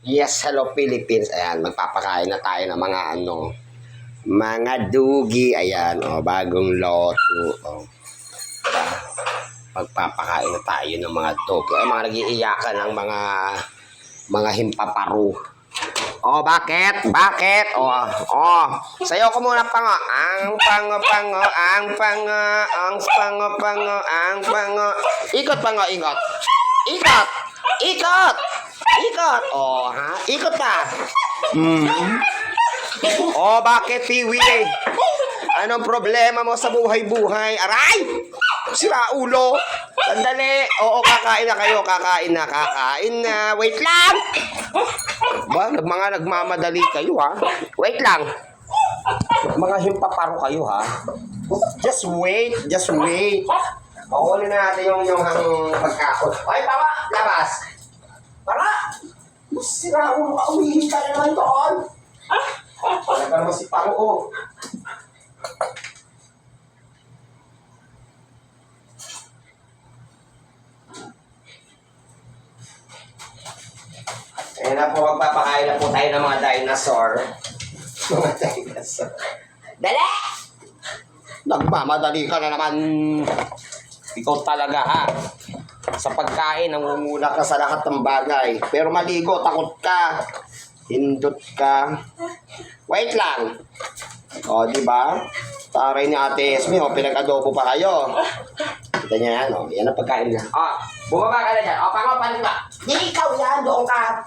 Yes, hello Philippines. Ayan, magpapakain na tayo ng mga mga dugi. Ayan, bagong loto. Diba? Magpapakain na tayo ng mga dugi. Ay, mga nag-iiyakan ng mga himpaparu. Bakit? Bakit? Sayo ko muna pango. Ang pango. Ikot pango, ikot. Ikot. Ikot na. Bakit, Piwi? Anong problema mo sa buhay-buhay? Aray! Sira ulo. Sandali. Kakain na kayo. Kakain na. Wait lang. Nagmamadali kayo, ha? Wait lang. Mga himpaparo kayo, ha? Just wait. Pakunin na natin yung pagkakot. Ay, tama! Labas! Para! Sira ulo ka. Umihin ka na naman doon. Talaga naman si Paro. Ayan na po, magpapakain na po tayo ng mga dinosaur. Dali! Nagmamadali ka na naman. Ikaw talaga, ha? Sa pagkain, nangunguna ka sa lahat ng bagay. Pero maligo, takot ka. Hindot ka. Wait lang. Diba? Taray ni Ate Esme, pinag-adobo pa kayo. Kita niya yan, yan ang pagkain niya. Bumaba ka na dyan. Pango, ka. Di ikaw yan, doon ka.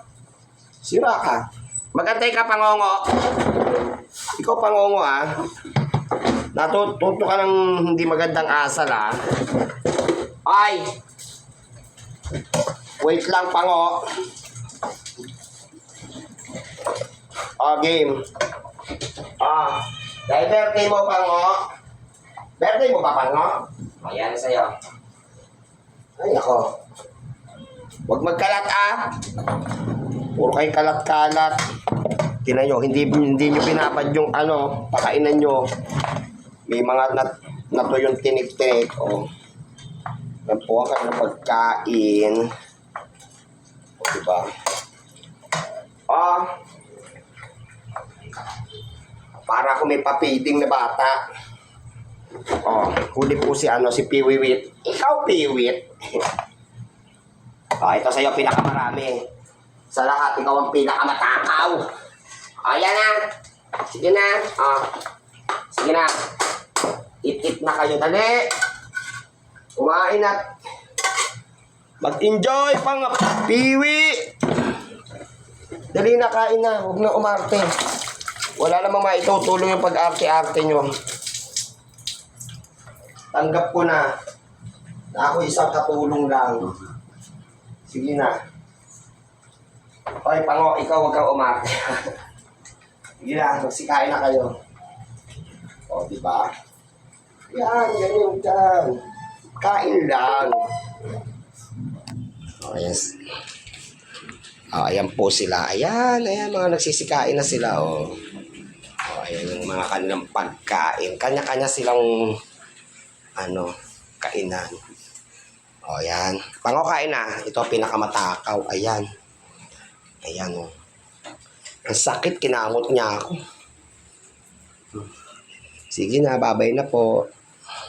Sira ka. Magantay ka, pangongo. Ikaw, pangongo, ha? Natuto ka ng hindi magandang asal, ha? Ay! Wait lang, pango. Game. Dahil birthday mo, pango. Birthday mo ba, pango? Yan sa'yo. Ay, ako. Huwag magkalat, Puro kayo kalat-kalat. Tingnan nyo, hindi nyo pinapad yung pakainan nyo. May mga nato yung tinik-tinik. Yan po ang kanilang pagkain. Diba? Para ako may papiding na bata. Huli po si Piwiwit. Ikaw, Piwit. Ito sa'yo, pinakamarami. Sa lahat, ikaw ang pinakamatakaw. Yan na. Sige na. Sige na. It na kayo. Dali. Kumain at mag-enjoy pang Piwi. Dali na, kain na. Huwag na umarte. Wala namang maitutulong yung pag-arte-arte nyo. Tanggap ko na ako isang katulong lang. Sige na. Pango, ikaw huwag kang umarte. Sige na, magsikain na kayo. Diba? Yan yung dyan. Kain lang. Yes. Ayan po sila. Ayan, mga nagsisikain na sila, ayan yung mga kanilang pagkain. Kanya-kanya silang, kainan. Ayan. Pango, kain na. Ito, pinakamatakaw. Ayan. Ayan, Ang sakit, kinamot niya ako. Sige na, babay na po.